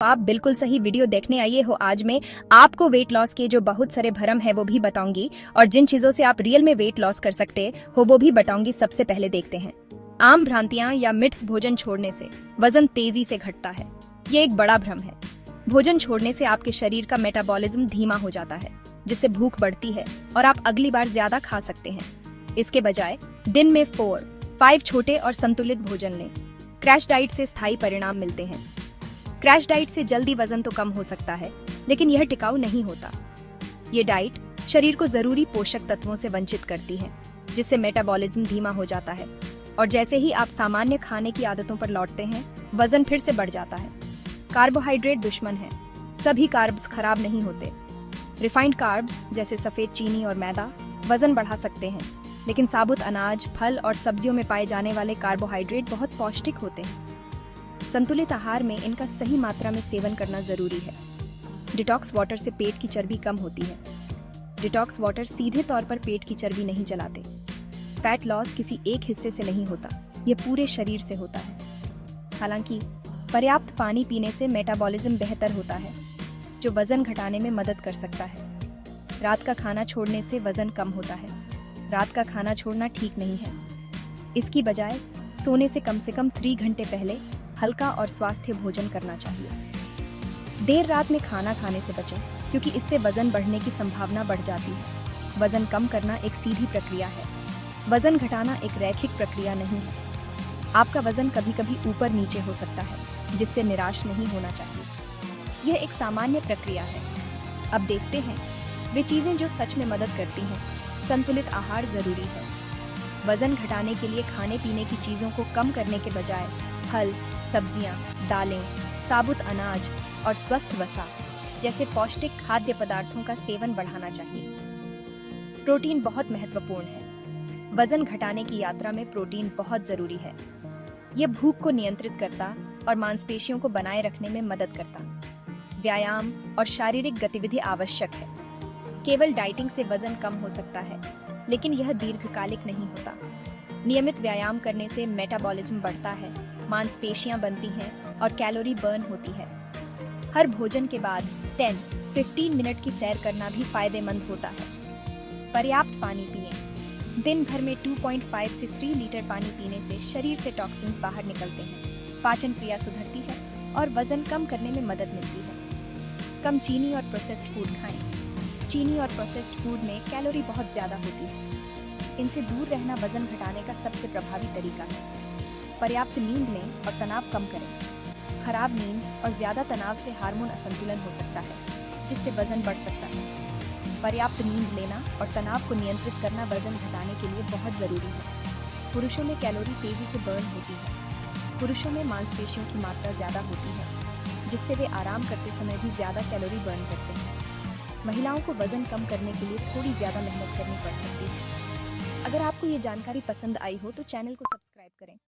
आप बिल्कुल सही वीडियो देखने आइए हो। आज मैं आपको वेट लॉस के जो बहुत सारे भ्रम है वो भी बताऊंगी और जिन चीजों से आप रियल में वेट लॉस कर सकते हो वो भी बताऊंगी। सबसे पहले देखते हैं आम भ्रांतियां या मिथ्स। भोजन छोड़ने से वजन तेजी से घटता है, ये एक बड़ा भ्रम है। भोजन छोड़ने से आपके शरीर का मेटाबॉलिज्म धीमा हो जाता है, जिससे भूख बढ़ती है और आप अगली बार ज्यादा खा सकते हैं। इसके बजाय दिन में 4-5 छोटे और संतुलित भोजन लें। क्रैश डाइट से स्थायी परिणाम मिलते हैं। क्रैश डाइट से जल्दी वजन तो कम हो सकता है, लेकिन यह टिकाऊ नहीं होता। ये डाइट शरीर को जरूरी पोषक तत्वों से वंचित करती है, जिससे मेटाबॉलिज्म धीमा हो जाता है और जैसे ही आप सामान्य खाने की आदतों पर लौटते हैं, वजन फिर से बढ़ जाता है। कार्बोहाइड्रेट दुश्मन है। सभी कार्ब्स खराब नहीं होते। रिफाइंड कार्ब्स जैसे सफेद चीनी और मैदा वजन बढ़ा सकते हैं, लेकिन साबुत अनाज, फल और सब्जियों में पाए जाने वाले कार्बोहाइड्रेट बहुत पौष्टिक होते हैं। संतुलित आहार में इनका सही मात्रा में सेवन करना जरूरी है। डिटॉक्स वाटर से पेट की चर्बी कम होती है। डिटॉक्स वाटर सीधे तौर पर पेट की चर्बी नहीं जलाते। फैट लॉस किसी एक हिस्से से नहीं होता, यह पूरे शरीर से होता है। हालांकि पर्याप्त पानी पीने से मेटाबॉलिज्म बेहतर होता है, जो वजन घटाने में मदद कर सकता है। रात का खाना छोड़ने से वजन कम होता है। रात का खाना छोड़ना ठीक नहीं है। इसकी बजाय सोने से कम 3 घंटे पहले हल्का और स्वास्थ्य भोजन करना चाहिए। देर रात में खाना खाने से बचें, क्योंकि इससे वजन बढ़ने की संभावना बढ़ जाती है। वजन कम करना एक सीधी प्रक्रिया है। वजन घटाना एक रैखिक प्रक्रिया नहीं है। आपका वजन कभी कभी ऊपर नीचे हो सकता है, जिससे निराश नहीं होना चाहिए। यह एक सामान्य प्रक्रिया है। अब देखते हैं वे चीजें जो सच में मदद करती हैं। संतुलित आहार जरूरी है। वजन घटाने के लिए खाने पीने की चीजों को कम करने के बजाय फल, सब्जियां, दालें, साबुत अनाज और स्वस्थ वसा जैसे पौष्टिक खाद्य पदार्थों का सेवन बढ़ाना चाहिए। प्रोटीन बहुत महत्वपूर्ण है। वजन घटाने की यात्रा में प्रोटीन बहुत जरूरी है। यह भूख को नियंत्रित करता और मांसपेशियों को बनाए रखने में मदद करता। व्यायाम और शारीरिक गतिविधि आवश्यक है। केवल डाइटिंग से वजन कम हो सकता है, लेकिन यह दीर्घकालिक नहीं होता। नियमित व्यायाम करने से मेटाबॉलिज्म बढ़ता है, मांसपेशियां बनती हैं और कैलोरी बर्न होती है। हर भोजन के बाद 10-15 मिनट की सैर करना भी फायदेमंद होता है। पर्याप्त पानी पिएं। दिन भर में 2.5 से 3 लीटर पानी पीने से शरीर से टॉक्सिन्स बाहर निकलते हैं, पाचन क्रिया सुधरती है और वजन कम करने में मदद मिलती है। कम चीनी और प्रोसेस्ड फूड खाएं। चीनी और प्रोसेस्ड फूड में कैलोरी बहुत ज्यादा होती है। इनसे दूर रहना वजन घटाने का सबसे प्रभावी तरीका है। पर्याप्त नींद लें और तनाव कम करें। खराब नींद और ज्यादा तनाव से हार्मोन असंतुलन हो सकता है, जिससे वजन बढ़ सकता है। पर्याप्त नींद लेना और तनाव को नियंत्रित करना वजन घटाने के लिए बहुत जरूरी है। पुरुषों में कैलोरी तेजी से बर्न होती है। पुरुषों में मांसपेशियों की मात्रा ज्यादा होती है, जिससे वे आराम करते समय भी ज्यादा कैलोरी बर्न करते हैं। महिलाओं को वजन कम करने के लिए थोड़ी ज्यादा मेहनत करनी पड़ सकती है। अगर आपको ये जानकारी पसंद आई हो तो चैनल को सब्सक्राइब करें।